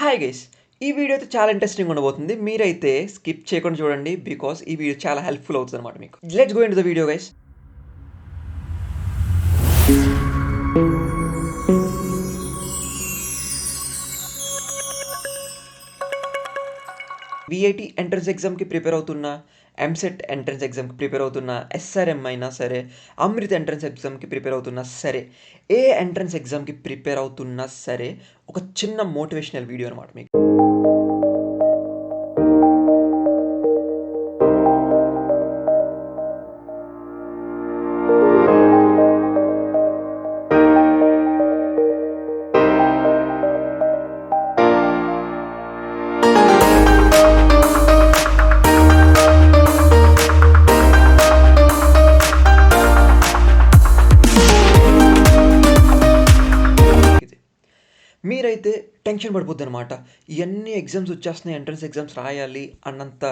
Hi guys, ఈ video అయితే చాలా ఇంట్రెస్టింగ్ ఉండబోతుంది. మీరైతే స్కిప్ చేయకుండా చూడండి బికాస్ ఈ వీడియో చాలా హెల్ప్ఫుల్ అవుతుంది అనమాట మీకు. Let's go into the video guys. VIT entrance ఎగ్జామ్కి ప్రిపేర్ అవుతున్నా, ఎంసెట్ ఎంట్రన్స్ ఎగ్జామ్కి ప్రిపేర్ అవుతున్నా, ఎస్ఆర్ఎం అయినా సరే, అమృత్ ఎంట్రన్స్ ఎగ్జామ్కి ప్రిపేర్ అవుతున్నా సరే, ఏ ఎంట్రన్స్ ఎగ్జామ్కి ప్రిపేర్ అవుతున్నా సరే, ఒక చిన్న మోటివేషనల్ వీడియో అనమాట మీకు. మీరైతే టెన్షన్ పడిపోద్దనమాట. ఇవన్నీ ఎగ్జామ్స్ వచ్చేస్తున్నాయి, ఎంట్రన్స్ ఎగ్జామ్స్ రాయాలి అన్నంత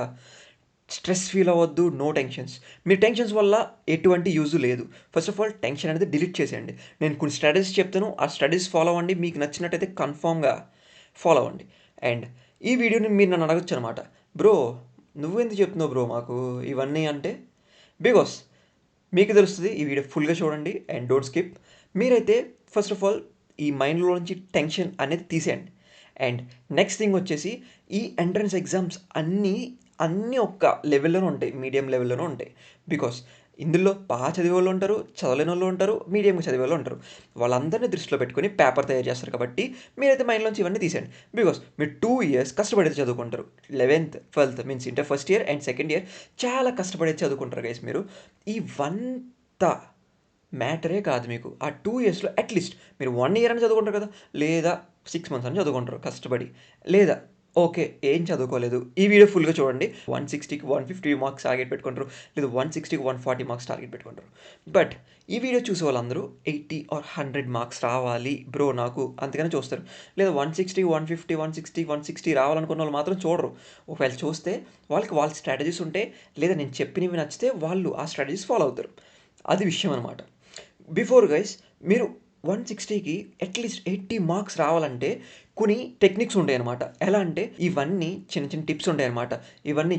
స్ట్రెస్ ఫీల్ అవ్వద్దు, నో టెన్షన్స్. మీ టెన్షన్స్ వల్ల ఎటువంటి యూజ్ లేదు. ఫస్ట్ ఆఫ్ ఆల్ టెన్షన్ అనేది డిలీట్ చేసేయండి. నేను కొన్ని స్టడీస్ చెప్తాను, ఆ స్టడీస్ ఫాలో అవ్వండి. మీకు నచ్చినట్టయితే కన్ఫామ్గా ఫాలో అవ్వండి. అండ్ ఈ వీడియోని మీరు నన్ను అడగచ్చు అనమాట, బ్రో నువ్వెందుకు చెప్తున్నావు బ్రో మాకు ఇవన్నీ అంటే, బికాస్ మీకు తెలుస్తుంది. ఈ వీడియో ఫుల్గా చూడండి అండ్ డోంట్ స్కిప్. మీరైతే ఫస్ట్ ఆఫ్ ఆల్ ఈ మైండ్లో నుంచి టెన్షన్ అనేది తీసేయండి. అండ్ నెక్స్ట్ థింగ్ వచ్చేసి, ఈ ఎంట్రన్స్ ఎగ్జామ్స్ అన్నీ ఒక్క లెవెల్లోనే ఉంటాయి, మీడియం లెవెల్లోనే ఉంటాయి. బికాస్ ఇందులో బాగా చదివే వాళ్ళు ఉంటారు, చదవలేని వాళ్ళు ఉంటారు, మీడియంగా చదివే వాళ్ళు ఉంటారు. వాళ్ళందరినీ దృష్టిలో పెట్టుకొని పేపర్ తయారు చేస్తారు. కాబట్టి మీరైతే మైండ్లోంచి ఇవన్నీ తీసేయండి. బికాస్ మీరు 2 years కష్టపడేది చదువుకుంటారు. 11th 12th means inter first year and second year చాలా కష్టపడేది చదువుకుంటారు గైస్. మీరు ఇవంతా మ్యాటరే కాదు మీకు. ఆ 2 yearsలో అట్లీస్ట్ మీరు 1 year అని చదువుకుంటారు కదా, లేదా 6 months అని చదువుకుంటారు కష్టపడి, లేదా ఓకే ఏం చదువుకోలేదు. ఈ వీడియో ఫుల్గా చూడండి. 160కి 150 మార్క్స్ టార్గెట్ పెట్టుకుంటారు, లేదా 160కి 140 మార్క్స్ టార్గెట్ పెట్టుకుంటారు. బట్ ఈ వీడియో చూసే వాళ్ళందరూ 80 or 100 మార్క్స్ రావాలి బ్రో నాకు అంతగానే చూస్తారు. లేదా 160 150 160 రావాలనుకున్న వాళ్ళు మాత్రం చూడరు. ఒకవేళ చూస్తే వాళ్ళకి వాళ్ళ స్ట్రాటజీస్ ఉంటే, లేదా నేను చెప్పినవి నచ్చితే వాళ్ళు ఆ స్ట్రాటజీస్ ఫాలో అవుతారు. అది విషయం అనమాట. బిఫోర్ గైస్, మీరు 160కి అట్లీస్ట్ 80 మార్క్స్ రావాలంటే కొన్ని టెక్నిక్స్ ఉంటాయి అనమాట. ఎలా అంటే ఇవన్నీ చిన్న చిన్న టిప్స్ ఉంటాయి అనమాట. ఇవన్నీ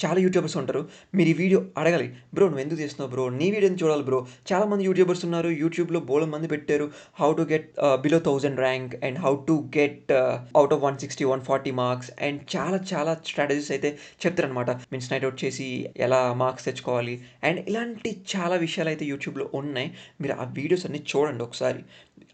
చాలా యూట్యూబర్స్ ఉంటారు. మీరు ఈ వీడియో అడగాలి, బ్రో నువ్వు ఎందుకు చేస్తున్నావు బ్రో, నీ వీడియోని చూడాలి బ్రో. చాలామంది యూట్యూబర్స్ ఉన్నారు, యూట్యూబ్లో బోలెడు మంది పెట్టారు how to get below 1000 rank and how to get out of 160 140 marks and చాలా చాలా స్ట్రాటజీస్ అయితే చెప్తారనమాట. మీన్స్ నైట్ అవుట్ చేసి ఎలా మార్క్స్ తెచ్చుకోవాలి అండ్ ఇలాంటి చాలా విషయాలు అయితే యూట్యూబ్లో ఉన్నాయి. మీరు ఆ వీడియోస్ అన్ని చూడండి ఒకసారి,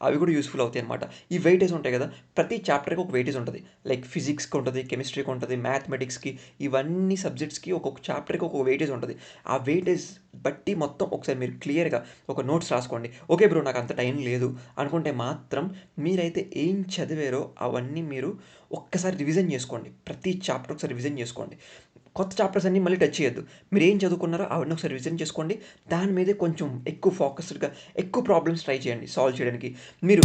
అవి కూడా యూస్ఫుల్ అవుతాయి అనమాట. ఈ వెయిటేజ్ ఉంటాయి కదా, ప్రతి చాప్టర్కి ఒక వెయిటేజ్ ఉంటుంది. లైక్ ఫిజిక్స్కి ఉంటుంది, కెమిస్ట్రీకి ఉంటుంది, మ్యాథమెటిక్స్కి, ఇవన్నీ సబ్జెక్ట్స్కి ఒక్కొక్క చాప్టర్కి ఒక్కొక్క వెయిటేజ్ ఉంటుంది. ఆ వెయిటేజ్ బట్టి మొత్తం ఒకసారి మీరు క్లియర్గా ఒక నోట్స్ రాసుకోండి. ఓకే బ్రో నాకు అంత టైం లేదు అనుకుంటే మాత్రం మీరైతే ఏం చదివారో అవన్నీ మీరు ఒక్కసారి రివిజన్ చేసుకోండి. ప్రతి చాప్టర్ ఒకసారి రివిజన్ చేసుకోండి. కొత్త చాప్టర్స్ అన్నీ మళ్ళీ టచ్ చేయొద్దు. మీరు ఏం చదువుకున్నారో అవన్నీ ఒకసారి రివిజన్ చేసుకోండి. దాని మీదే కొంచెం ఎక్కువ ఫోకస్డ్గా ఎక్కువ ప్రాబ్లమ్స్ ట్రై చేయండి సాల్వ్ చేయడానికి. మీరు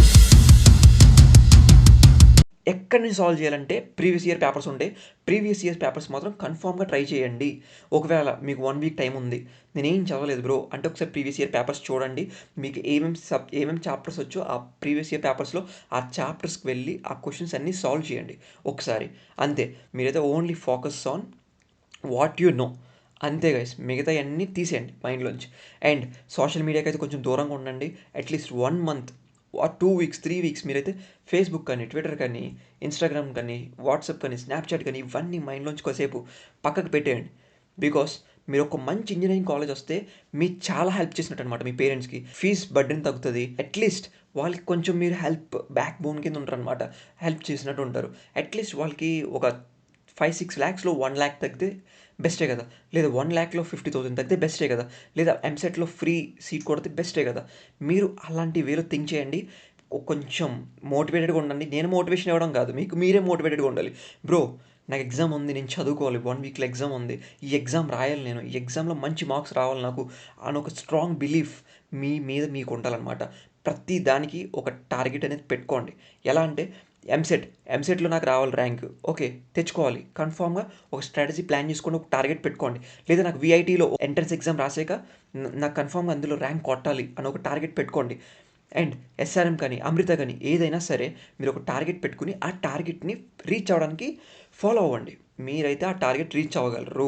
ఎక్కడి నుంచి సాల్వ్ చేయాలంటే ప్రీవియస్ ఇయర్ పేపర్స్ ఉంటాయి. ప్రీవియస్ ఇయర్ పేపర్స్ మాత్రం కన్ఫామ్గా ట్రై చేయండి. ఒకవేళ మీకు 1 week టైం ఉంది, నేనేం చదవలేదు బ్రో అంటే ఒకసారి ప్రీవియస్ ఇయర్ పేపర్స్ చూడండి. మీకు ఏమేమి చాప్టర్స్ వచ్చో ఆ ప్రీవియస్ ఇయర్ పేపర్స్లో ఆ చాప్టర్స్కి వెళ్ళి ఆ క్వశ్చన్స్ అన్నీ సాల్వ్ చేయండి ఒకసారి. అంతే. మీరైతే only focus on what you no. అంతే గైస్, మిగతా అన్నీ తీసేయండి మైండ్లోంచి. అండ్ సోషల్ మీడియాకి అయితే కొంచెం దూరంగా ఉండండి. అట్లీస్ట్ 1 month ఆ 2 weeks 3 weeks మీరైతే ఫేస్బుక్ కానీ, ట్విట్టర్ కానీ, ఇన్స్టాగ్రామ్ కానీ, వాట్సాప్ కానీ, స్నాప్చాట్ కానీ ఇవన్నీ మైండ్లోంచి కొద్దిసేపు పక్కకు పెట్టేయండి. బికాస్ మీరు ఒక మంచి ఇంజనీరింగ్ కాలేజ్ వస్తే మీకు చాలా హెల్ప్ చేసినట్టు అనమాట. మీ పేరెంట్స్కి ఫీజ్ బర్డెన్ తగ్గుతుంది. అట్లీస్ట్ వాళ్ళకి కొంచెం మీరు హెల్ప్ బ్యాక్ బోన్ కింద ఉంటారు అనమాట. హెల్ప్ చేసినట్టు ఉంటారు. అట్లీస్ట్ వాళ్ళకి ఒక 5-6 lakhsలో 1 lakh తగ్గితే బెస్టే కదా, లేదా 1 lakhలో 50,000 తగ్గితే బెస్టే కదా, లేదా ఎంసెట్లో ఫ్రీ సీట్ కొడితే బెస్టే కదా. మీరు అలాంటి వేలో థింక్ చేయండి. కొంచెం మోటివేటెడ్గా ఉండండి. నేను మోటివేషన్ ఇవ్వడం కాదు, మీకు మీరే మోటివేటెడ్గా ఉండాలి. బ్రో నాకు ఎగ్జామ్ ఉంది, నేను చదువుకోవాలి, 1 weekలో ఎగ్జామ్ ఉంది, ఈ ఎగ్జామ్ రాయాలి, నేను ఈ ఎగ్జామ్లో మంచి మార్క్స్ రావాలి నాకు అని ఒక స్ట్రాంగ్ బిలీఫ్ మీ మీద మీకు ఉండాలన్నమాట. ప్రతి దానికి ఒక టార్గెట్ అనేది పెట్టుకోండి. ఎలా అంటే ఎంసెట్లో నాకు రావాలి ర్యాంక్, ఓకే తెచ్చుకోవాలి. కన్ఫామ్గా ఒక స్ట్రాటజీ ప్లాన్ చేసుకొని ఒక టార్గెట్ పెట్టుకోండి. లేదా నాకు విఐటీలో ఎంట్రన్స్ ఎగ్జామ్ రాసాక నాకు కన్ఫామ్గా అందులో ర్యాంక్ కొట్టాలి అని ఒక టార్గెట్ పెట్టుకోండి. అండ్ ఎస్ఆర్ఎం కానీ, అమృత కానీ ఏదైనా సరే మీరు ఒక టార్గెట్ పెట్టుకుని ఆ టార్గెట్ని రీచ్ అవ్వడానికి ఫాలో అవ్వండి. మీరైతే ఆ టార్గెట్ రీచ్ అవ్వగలరు,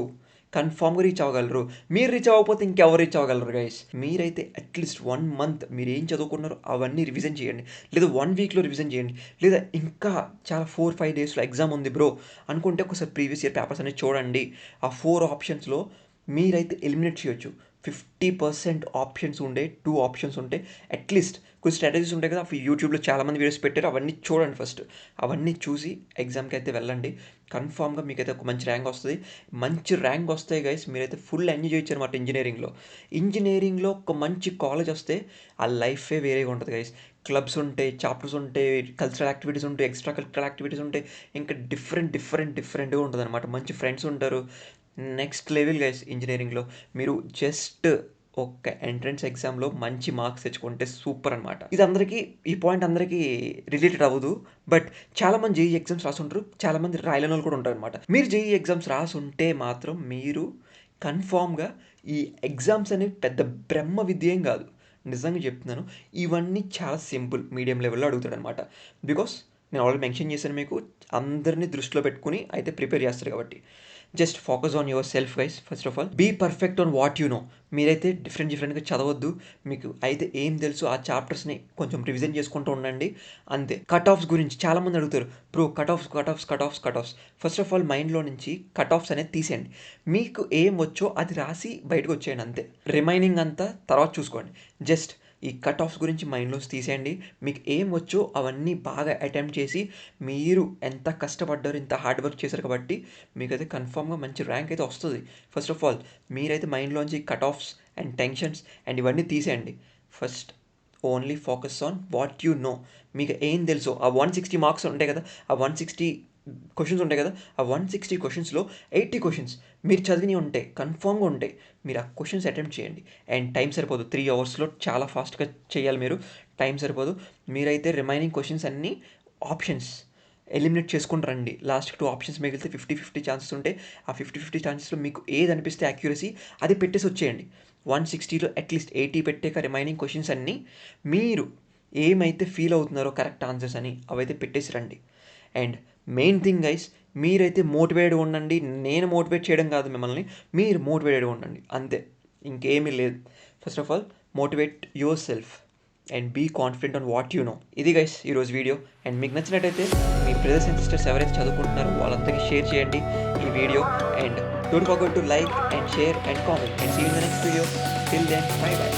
కన్ఫామ్గా రీచ్ అవ్వగలరు. మీరు రీచ్ అవ్వకపోతే ఇంకెవరు రీచ్ అవ్వగలరు గైస్. మీరైతే అట్లీస్ట్ 1 మంత్ మీరు ఏం చదువుకున్నారో అవన్నీ రివిజన్ చేయండి, లేదా 1 వీక్లో రివిజన్ చేయండి, లేదా ఇంకా చాలా 4-5 డేస్లో ఎగ్జామ్ ఉంది బ్రో అనుకుంటే ఒకసారి ప్రీవియస్ ఇయర్ పేపర్స్ అనేది చూడండి. ఆ 4 ఆప్షన్స్లో మీరైతే ఎలిమినేట్ చేయొచ్చు. 50% ఆప్షన్స్ ఉండే 2 ఆప్షన్స్ ఉంటే అట్లీస్ట్ కొన్ని స్ట్రాటజీస్ ఉంటాయి కదా, యూట్యూబ్లో చాలామంది వీడియోస్ పెట్టారు, అవన్నీ చూడండి ఫస్ట్. అవన్నీ చూసి ఎగ్జామ్కి అయితే వెళ్ళండి. కన్ఫామ్గా మీకైతే ఒక మంచి ర్యాంక్ వస్తుంది. మంచి ర్యాంక్ వస్తాయి గైస్, మీరైతే ఫుల్ ఎంజాయ్ చేయొచ్చు అనమాట. ఇంజనీరింగ్లో ఒక మంచి కాలేజ్ వస్తే ఆ లైఫే వేరేగా ఉంటుంది గైస్. క్లబ్స్ ఉంటాయి, చాప్టర్స్ ఉంటాయి, కల్చరల్ యాక్టివిటీస్ ఉంటాయి, ఎక్స్ట్రా కల్చరల్ యాక్టివిటీస్ ఉంటాయి, ఇంకా డిఫరెంట్గా ఉంటుంది అనమాట. మంచి ఫ్రెండ్స్ ఉంటారు. Next level guys. ఇంజనీరింగ్లో మీరు జస్ట్ ఒక ఎంట్రన్స్ ఎగ్జామ్లో మంచి మార్క్స్ తెచ్చుకుంటే సూపర్ అనమాట. ఈ పాయింట్ అందరికీ రిలేటెడ్ అవ్వదు, బట్ చాలామంది జేఈ ఎగ్జామ్స్ రాసుంటారు, చాలామంది రాయలేని వాళ్ళు కూడా ఉంటారు అనమాట. మీరు జేఈ ఎగ్జామ్స్ రాసుంటే మాత్రం మీరు కన్ఫామ్గా ఈ ఎగ్జామ్స్ అనేవి పెద్ద బ్రహ్మ విద్య ఏం కాదు, నిజంగా చెప్తున్నాను. ఇవన్నీ చాలా సింపుల్, మీడియం లెవెల్లో అడుగుతాడు అనమాట. బికాస్ నేను ఆల్రెడీ మెన్షన్ చేశాను మీకు, అందరినీ దృష్టిలో పెట్టుకుని అయితే ప్రిపేర్ చేస్తారు కాబట్టి. Just focus on yourself guys. First of all be perfect on what you know. మీరైతే డిఫరెంట్గా చదవద్దు. మీకు అయితే ఏం తెలుసు ఆ చాప్టర్స్ని కొంచెం రివిజన్ చేసుకుంటూ ఉండండి, అంతే. కట్ ఆఫ్స్ గురించి చాలామంది అడుగుతారు, bro cut offs. First of all మైండ్లో నుంచి కట్ ఆఫ్స్ అనేది తీసేయండి. మీకు ఏం వచ్చో అది రాసి బయటకు వచ్చేయండి, అంతే. రిమైనింగ్ అంతా తర్వాత చూసుకోండి. జస్ట్ ఈ కట్ ఆఫ్స్ గురించి మైండ్లోంచి తీసేయండి. మీకు ఏం వచ్చో అవన్నీ బాగా అటెంప్ట్ చేసి, మీరు ఎంత కష్టపడ్డారు, ఇంత హార్డ్ వర్క్ చేశారు కాబట్టి మీకైతే కన్ఫామ్గా మంచి ర్యాంక్ అయితే వస్తుంది. ఫస్ట్ ఆఫ్ ఆల్ మీరైతే మైండ్లోంచి cut offs and tensions and ఇవన్నీ తీసేయండి. First only focus on what you know. మీకు ఏం తెలుసో ఆ 160 మార్క్స్ ఉంటాయి కదా, ఆ 160 క్వశ్చన్స్ ఉంటాయి కదా, ఆ 160 క్వశ్చన్స్లో 80 క్వశ్చన్స్ మీరు చదివినవి ఉంటాయి, కన్ఫామ్గా ఉంటాయి. మీరు ఆ క్వశ్చన్స్ అటెంప్ట్ చేయండి. అండ్ టైం సరిపోదు, 3 అవర్స్లో చాలా ఫాస్ట్గా చేయాలి మీరు, టైం సరిపోదు. మీరైతే రిమైనింగ్ క్వశ్చన్స్ అన్నీ ఆప్షన్స్ ఎలిమినేట్ చేసుకుని రండి. లాస్ట్కి 2 ఆప్షన్స్ మిగిలితే 50-50 ఛాన్సెస్ ఉంటాయి. ఆ 50-50 ఛాన్సెస్లో మీకు ఏది అనిపిస్తే యాక్యురసీ అది పెట్టేసి వచ్చేయండి. 160లో అట్లీస్ట్ 80 పెట్టాక రిమైనింగ్ క్వశ్చన్స్ అన్నీ మీరు ఏమైతే ఫీల్ అవుతున్నారో కరెక్ట్ ఆన్సర్స్ అని అవైతే పెట్టేసి రండి. అండ్ మెయిన్ థింగ్ గైస్, మీరైతే మోటివేట్గా ఉండండి. నేను మోటివేట్ చేయడం కాదు మిమ్మల్ని, మీరు మోటివేటెడ్గా ఉండండి, అంతే, ఇంకేమీ లేదు. First of all motivate yourself and be confident on what you know. ఇది గైస్ ఈరోజు వీడియో. అండ్ మీకు నచ్చినట్టయితే మీ బ్రదర్స్ అండ్ సిస్టర్స్ ఎవరైతే చదువుకుంటున్నారో వాళ్ళందరికీ షేర్ చేయండి ఈ video. And don't forget to like and share and comment. And see you in the next video. Till then, bye by.